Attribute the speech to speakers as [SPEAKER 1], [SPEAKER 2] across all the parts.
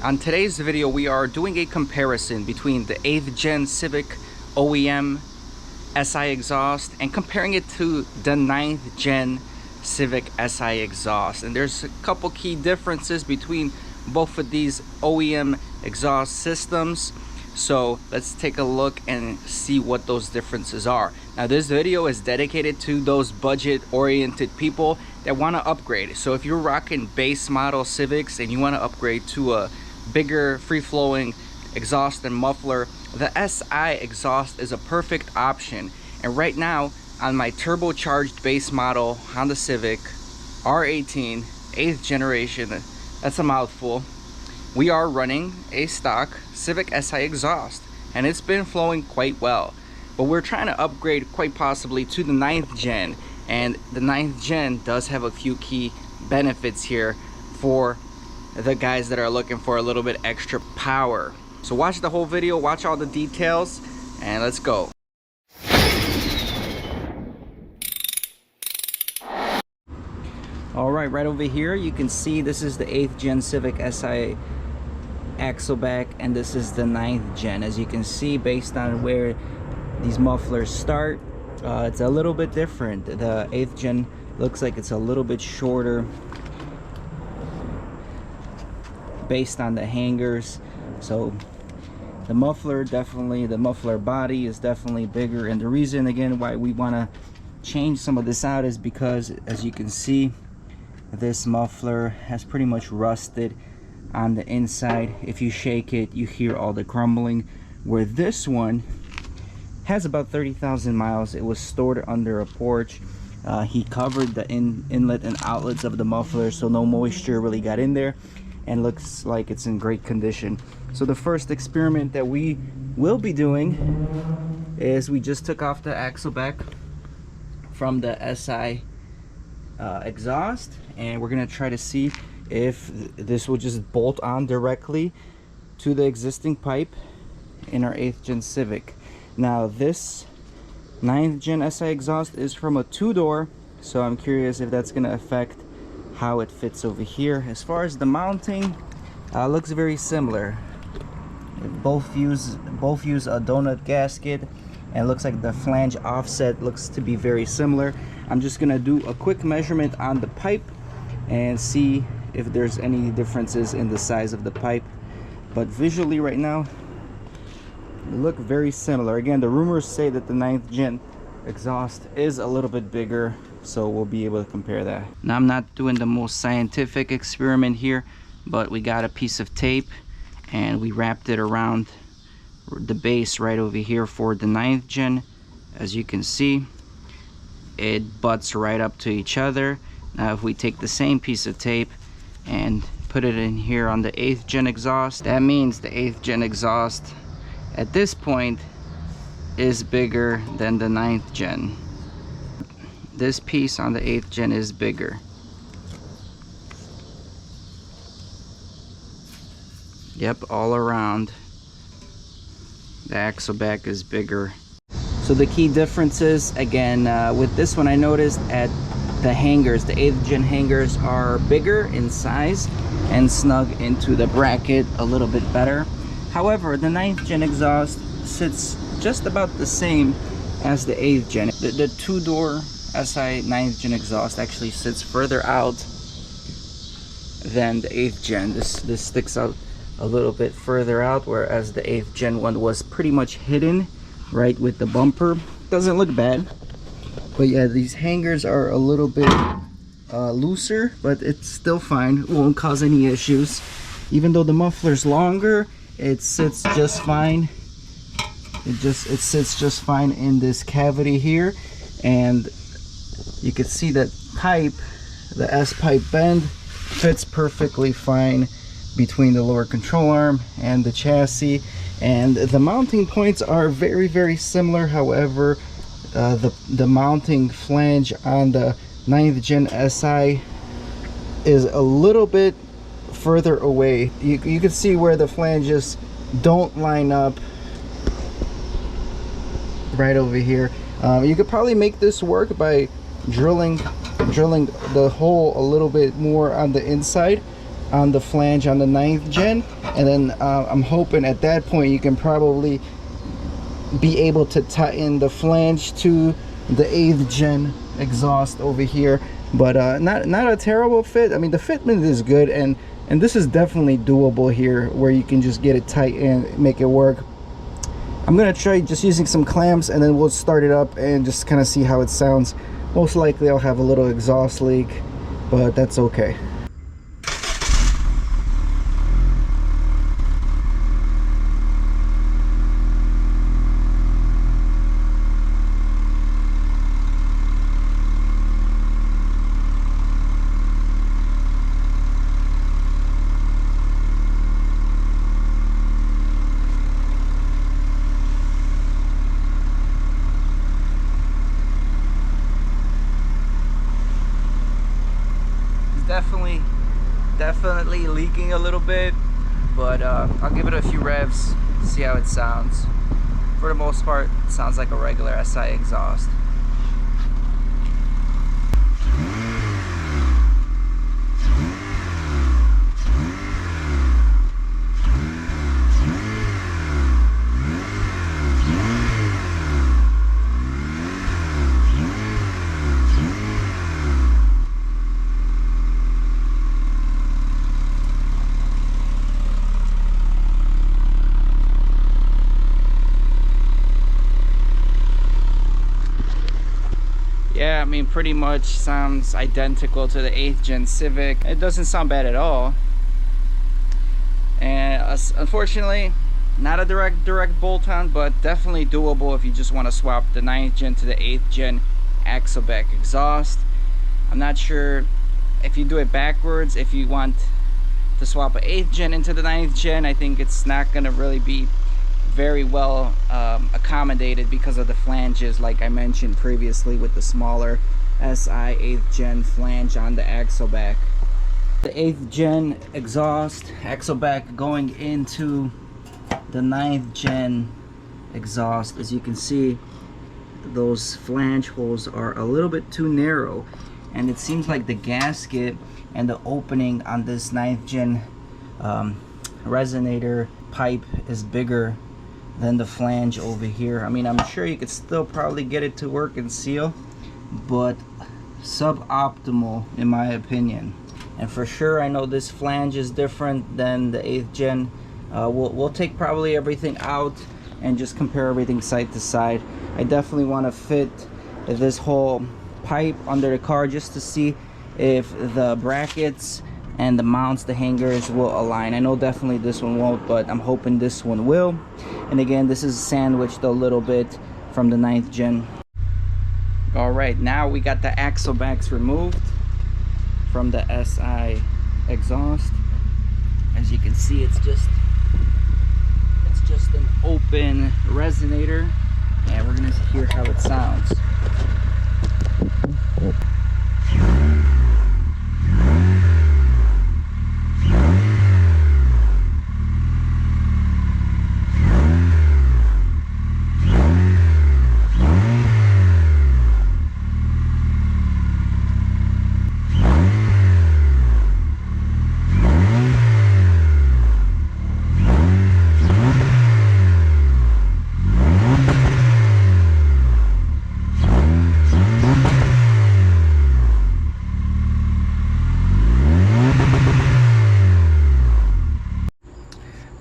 [SPEAKER 1] On today's video, we are doing a comparison between the 8th gen Civic OEM SI exhaust and comparing it to the 9th gen Civic SI exhaust. And there's a couple key differences between both of these OEM exhaust systems. So let's take a look and see what those differences are. Now this video is dedicated to those budget oriented people that want to upgrade. So if you're rocking base model Civics and you want to upgrade to a bigger free-flowing exhaust and muffler, the SI exhaust is a perfect option. And right now on my turbocharged base model Honda Civic R18 8th generation, that's a mouthful, we are running a stock Civic SI exhaust and it's been flowing quite well. But we're trying to upgrade quite possibly to the 9th gen, and the 9th gen does have a few key benefits here for the guys that are looking for a little bit extra power. So watch the whole video, watch all the details, and let's go. All right over here you can see this is the 8th gen Civic SI axle back, and this is the 9th gen. As you can see, based on where these mufflers start, it's a little bit different. The 8th gen looks like it's a little bit shorter based on the hangers. So the muffler body is definitely bigger, and the reason again why we want to change some of this out is because, as you can see, this muffler has pretty much rusted on the inside. If you shake it, you hear all the crumbling, where this one has about 30,000 miles. It was stored under a porch. He covered the inlet and outlets of the muffler so no moisture really got in there, and looks like it's in great condition. So the first experiment that we will be doing is we just took off the axle back from the SI exhaust, and we're gonna try to see if this will just bolt on directly to the existing pipe in our 8th gen Civic. Now this 9th gen SI exhaust is from a 2-door, so I'm curious if that's gonna affect how it fits over here. As far as the mounting, looks very similar. Both use a donut gasket, and it looks like the flange offset looks to be very similar. I'm just gonna do a quick measurement on the pipe and see if there's any differences in the size of the pipe. But visually right now, they look very similar. Again, the rumors say that the 9th gen exhaust is a little bit bigger, so we'll be able to compare that. Now I'm not doing the most scientific experiment here, but we got a piece of tape and we wrapped it around the base right over here for the 9th gen. As you can see, it butts right up to each other. Now if we take the same piece of tape and put it in here on the 8th gen exhaust, that means the 8th gen exhaust at this point is bigger than the 9th gen. This piece on the 8th gen is bigger. Yep, all around the axle back is bigger. So the key differences, again, with this one I noticed at the hangers, the 8th gen hangers are bigger in size and snug into the bracket a little bit better. However, the 9th gen exhaust sits just about the same as the 8th gen. The 2-door SI 9th gen exhaust actually sits further out than the 8th gen. This sticks out a little bit further out, whereas the 8th gen one was pretty much hidden right with the bumper. Doesn't look bad, but yeah, these hangers are a little bit looser, but it's still fine. It won't cause any issues. Even though the muffler's longer, it sits just fine. It sits just fine in this cavity here, and you can see that pipe, the S-pipe bend, fits perfectly fine between the lower control arm and the chassis. And the mounting points are very similar. However, the mounting flange on the 9th gen SI is a little bit further away. You can see where the flanges don't line up right over here. You could probably make this work by drilling the hole a little bit more on the inside on the flange on the 9th gen, and then I'm hoping at that point you can probably be able to tighten the flange to the 8th gen exhaust over here. But not a terrible fit. I mean, the fitment is good, and this is definitely doable here, where you can just get it tight and make it work. I'm gonna try just using some clamps, and then we'll start it up and just kind of see how it sounds. Most likely I'll have a little exhaust leak, but that's okay. Definitely leaking a little bit, but I'll give it a few revs, see how it sounds. For the most part, it sounds like a regular SI exhaust. Yeah, I mean, pretty much sounds identical to the 8th gen Civic. It doesn't sound bad at all. And unfortunately, not a direct bolt-on, but definitely doable if you just want to swap the 9th gen to the 8th gen axle-back exhaust. I'm not sure if you do it backwards, if you want to swap an 8th gen into the 9th gen. I think it's not going to really be very well accommodated because of the flanges, like I mentioned previously, with the smaller SI 8th gen flange on the axle back. The 8th gen exhaust axle back going into the 9th gen exhaust. As you can see, those flange holes are a little bit too narrow, and it seems like the gasket and the opening on this 9th gen resonator pipe is bigger than the flange over here. I mean, I'm sure you could still probably get it to work and seal, but suboptimal in my opinion. And for sure, I know this flange is different than the 8th gen. We'll take probably everything out and just compare everything side to side. I definitely want to fit this whole pipe under the car just to see if the brackets and the mounts, the hangers, will align. I know definitely this one won't, but I'm hoping this one will. And again, this is sandwiched a little bit from the 9th gen. All right, now we got the axle backs removed from the SI exhaust. As you can see, it's just an open resonator, and we're gonna hear how it sounds.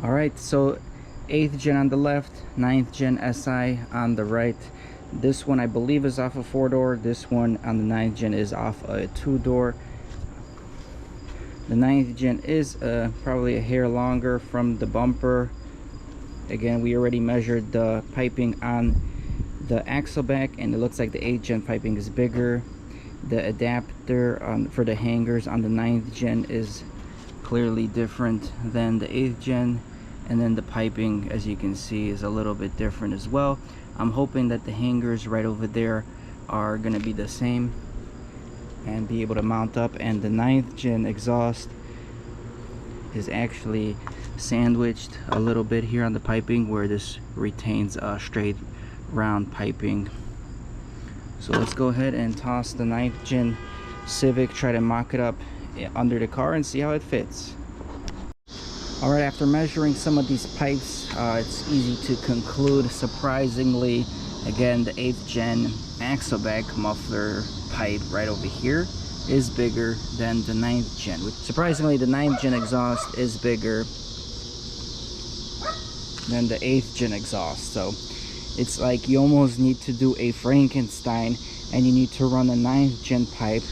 [SPEAKER 1] Alright, so 8th gen on the left, 9th gen SI on the right. This one I believe is off a 4-door. This one on the 9th gen is off a 2-door. The 9th gen is probably a hair longer from the bumper. Again, we already measured the piping on the axle back, and it looks like the 8th gen piping is bigger. The adapter for the hangers on the 9th gen is clearly different than the 8th gen, and then the piping, as you can see, is a little bit different as well. I'm hoping that the hangers right over there are going to be the same and be able to mount up. And the 9th gen exhaust is actually sandwiched a little bit here on the piping, where this retains a straight round piping. So let's go ahead and toss the 9th gen Civic, try to mock it up under the car and see how it fits. All right, after measuring some of these pipes, it's easy to conclude, surprisingly, again, the 8th gen axle-back muffler pipe right over here is bigger than the 9th gen. Surprisingly, the 9th gen exhaust is bigger than the 8th gen exhaust. So it's like you almost need to do a Frankenstein, and you need to run a 9th gen pipe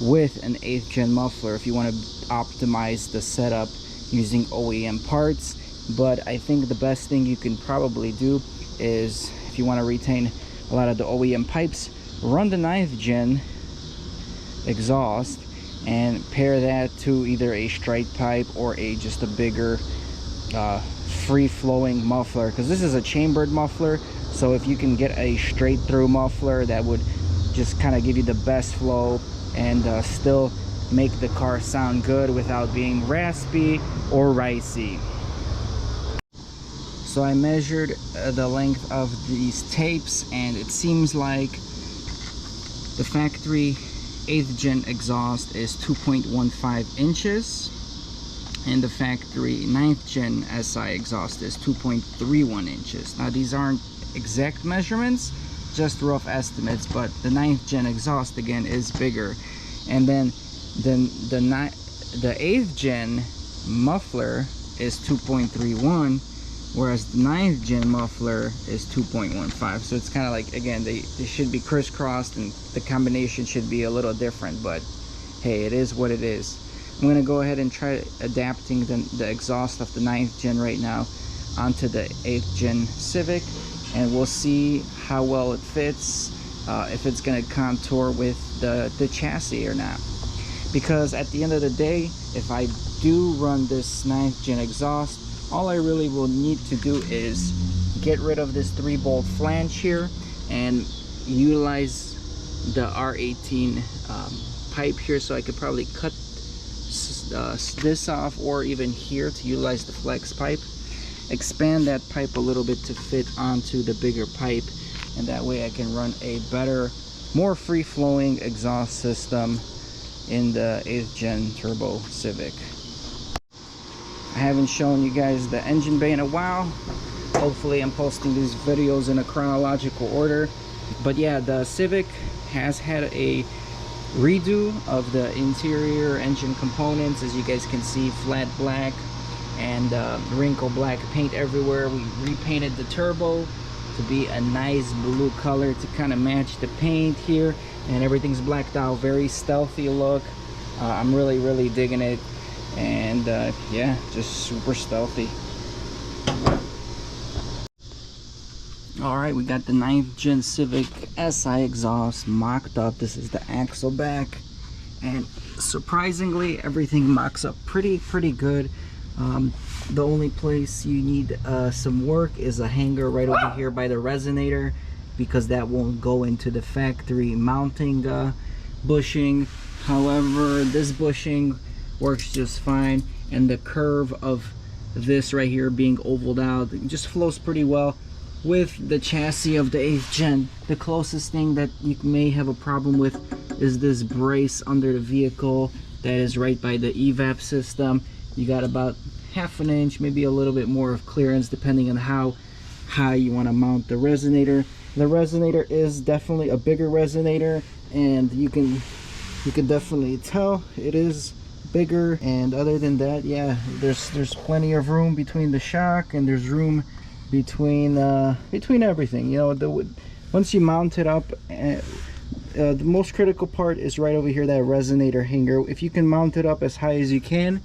[SPEAKER 1] with an 8th gen muffler if you want to optimize the setup using OEM parts. But I think the best thing you can probably do is, if you want to retain a lot of the OEM pipes, run the 9th gen exhaust and pair that to either a straight pipe or just a bigger free-flowing muffler, because this is a chambered muffler. So if you can get a straight through muffler, that would just kind of give you the best flow and still make the car sound good without being raspy or ricey. So I measured the length of these tapes, and it seems like the factory 8th gen exhaust is 2.15 inches and the factory 9th gen SI exhaust is 2.31 inches. Now these aren't exact measurements, just rough estimates, but the 9th gen exhaust again is bigger. And then the 8th gen muffler is 2.31, whereas the 9th gen muffler is 2.15. So it's kind of like, again, they should be crisscrossed and the combination should be a little different, but hey, it is what it is. I'm going to go ahead and try adapting the exhaust of the 9th gen right now onto the 8th gen Civic, and we'll see how well it fits, if it's going to contour with the chassis or not. Because at the end of the day, if I do run this 9th gen exhaust, all I really will need to do is get rid of this 3-bolt flange here and utilize the R18 pipe here. So I could probably cut this off, or even here to utilize the flex pipe, expand that pipe a little bit to fit onto the bigger pipe, and that way I can run a better, more free-flowing exhaust system in the 8th gen turbo Civic. I haven't shown you guys the engine bay in a while. Hopefully I'm posting these videos in a chronological order. But yeah, the Civic has had a redo of the interior engine components. As you guys can see, flat black and wrinkle black paint everywhere. We repainted the turbo to be a nice blue color to kind of match the paint here, and everything's blacked out. Very stealthy look. I'm really digging it, and yeah, just super stealthy. All right, we got the 9th gen Civic SI exhaust mocked up. This is the axle back, and surprisingly everything mocks up pretty good. The only place you need some work is a hanger right over here by the resonator, because that won't go into the factory mounting bushing. However, this bushing works just fine, and the curve of this right here being ovaled out, it just flows pretty well with the chassis of the 8th gen. The closest thing that you may have a problem with is this brace under the vehicle that is right by the evap system. You got about ½ an inch, maybe a little bit more of clearance, depending on how high you want to mount the resonator. The resonator is definitely a bigger resonator, and you can definitely tell it is bigger. And other than that, yeah, there's plenty of room between the shock, and there's room between everything, you know. Once you mount it up, the most critical part is right over here, that resonator hanger. If you can mount it up as high as you can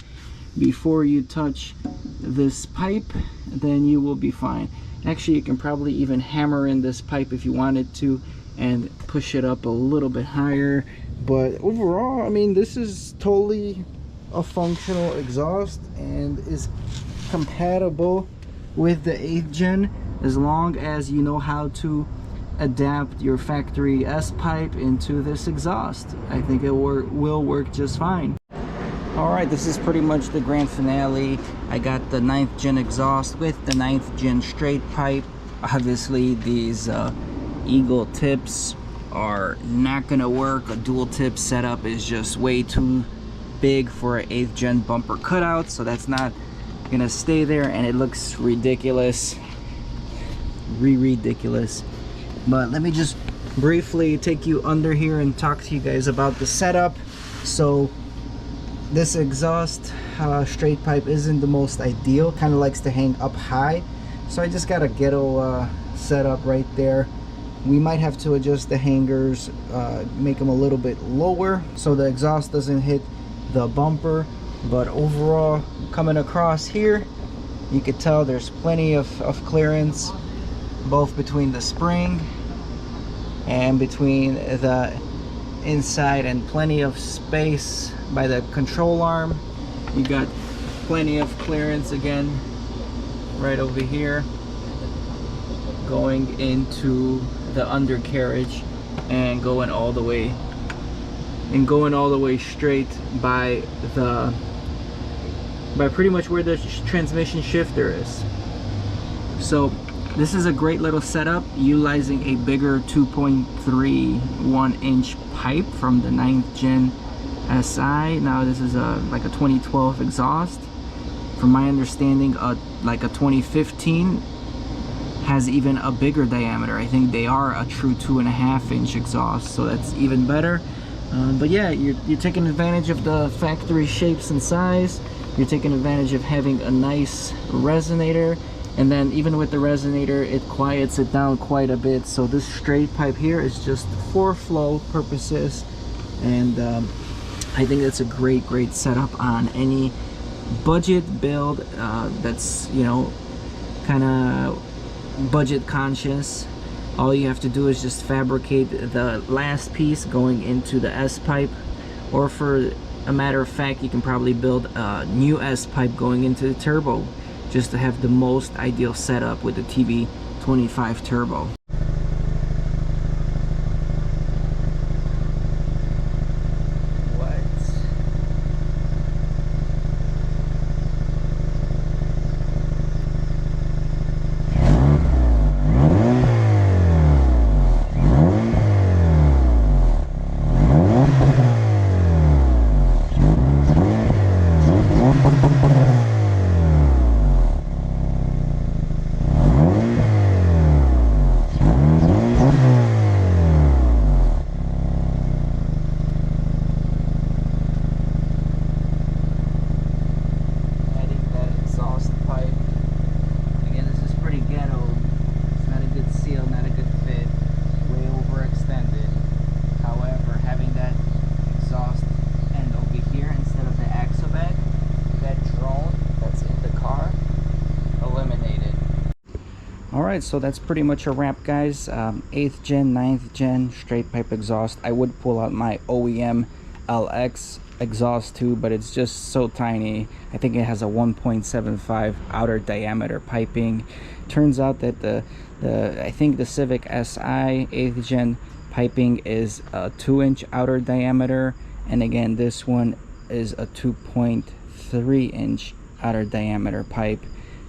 [SPEAKER 1] before you touch this pipe, then you will be fine. Actually, you can probably even hammer in this pipe if you wanted to and push it up a little bit higher. But overall, I mean, this is totally a functional exhaust and is compatible with the 8th gen, as long as you know how to adapt your factory S pipe into this exhaust. I think it will work just fine. All right, this is pretty much the grand finale. I got the 9th gen exhaust with the 9th gen straight pipe. Obviously these eagle tips are not gonna work. A dual tip setup is just way too big for an 8th gen bumper cutout, so that's not gonna stay there, and it looks ridiculous, ridiculous. But let me just briefly take you under here and talk to you guys about the setup. So this exhaust straight pipe isn't the most ideal, kind of likes to hang up high, so I just got a ghetto setup right there. We might have to adjust the hangers, make them a little bit lower so the exhaust doesn't hit the bumper. But overall, coming across here, you could tell there's plenty of clearance, both between the spring and between the inside, and plenty of space by the control arm. You got plenty of clearance again right over here going into the undercarriage, and going all the way straight by pretty much where the transmission shifter is. So this is a great little setup, utilizing a bigger 2.31 inch pipe from the 9th gen SI. Now this is like a 2012 exhaust. From my understanding, like a 2015 has even a bigger diameter. I think they are a true 2.5 inch exhaust, so that's even better. But yeah, you're taking advantage of the factory shapes and size. You're taking advantage of having a nice resonator, and then even with the resonator, it quiets it down quite a bit. So this straight pipe here is just for flow purposes, and I think that's a great setup on any budget build that's, you know, kind of budget conscious. All you have to do is just fabricate the last piece going into the S pipe, or for a matter of fact, you can probably build a new S pipe going into the turbo, just to have the most ideal setup with the TB25 turbo. Alright, so that's pretty much a wrap, guys. 8th gen, 9th gen straight pipe exhaust. I would pull out my OEM LX exhaust too, but it's just so tiny. I think it has a 1.75 outer diameter piping. Turns out that I think the Civic SI 8th gen piping is a 2-inch outer diameter, and again this one is a 2.3 inch outer diameter pipe.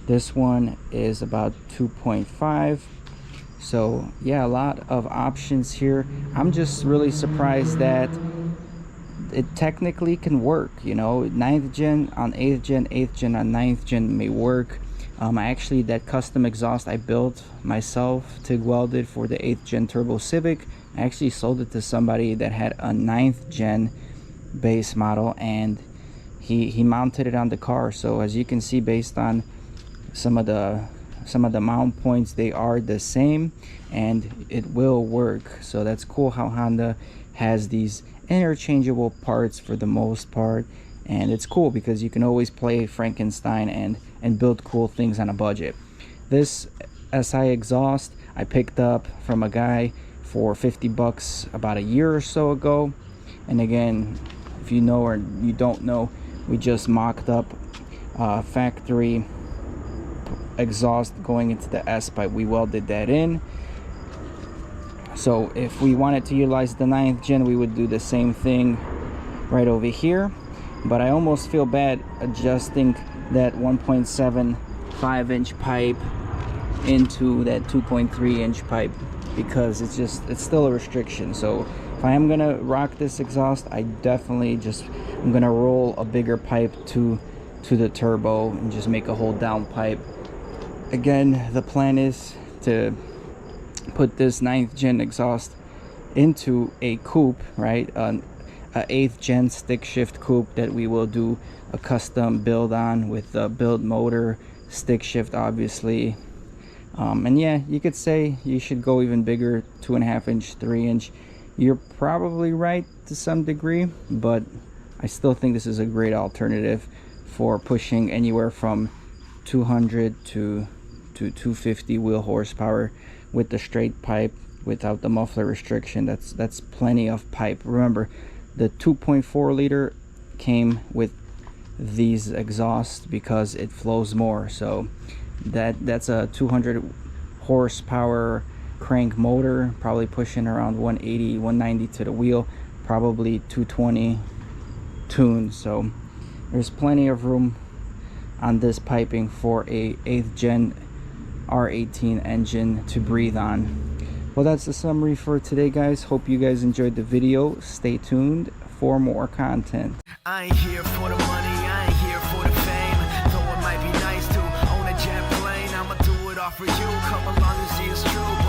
[SPEAKER 1] This one is about 2.5. So yeah, a lot of options here. I'm just really surprised that it technically can work, you know. 9th gen on 8th gen, 8th gen on 9th gen may work. Actually, that custom exhaust I built myself, TIG welded, for the 8th gen turbo Civic, I actually sold it to somebody that had a 9th gen base model, and he mounted it on the car. So as you can see, based on some of the mount points, they are the same and it will work. So that's cool how Honda has these interchangeable parts for the most part, and it's cool because you can always play Frankenstein and build cool things on a budget. This SI exhaust I picked up from a guy for 50 bucks about a year or so ago, and again, if you know or you don't know, we just mocked up factory exhaust going into the S pipe. We welded that in. So if we wanted to utilize the 9th gen, we would do the same thing right over here, but I almost feel bad adjusting that 1.75 inch pipe into that 2.3 inch pipe, because it's still a restriction. So If I am gonna rock this exhaust, I definitely I'm gonna roll a bigger pipe to the turbo and just make a whole down pipe. Again, the plan is to put this 9th gen exhaust into a coupe, right? A 8th gen stick shift coupe that we will do a custom build on with the build motor, stick shift obviously. And yeah, you could say you should go even bigger, 2.5 inch, 3 inch. You're probably right to some degree, but I still think this is a great alternative for pushing anywhere from 200 to 250 wheel horsepower with the straight pipe without the muffler restriction. That's plenty of pipe. Remember, the 2.4 liter came with these exhausts because it flows more, so that's a 200 horsepower crank motor, probably pushing around 180 190 to the wheel, probably 220 tuned. So there's plenty of room on this piping for a 8th gen R18 engine to breathe on. Well, that's the summary for today, guys. Hope you guys enjoyed the video. Stay tuned for more content.
[SPEAKER 2] I ain't here for the money, I ain't here for the fame. Though it might be nice to own a jet plane, I'ma do it all for you. Come along and see it's true.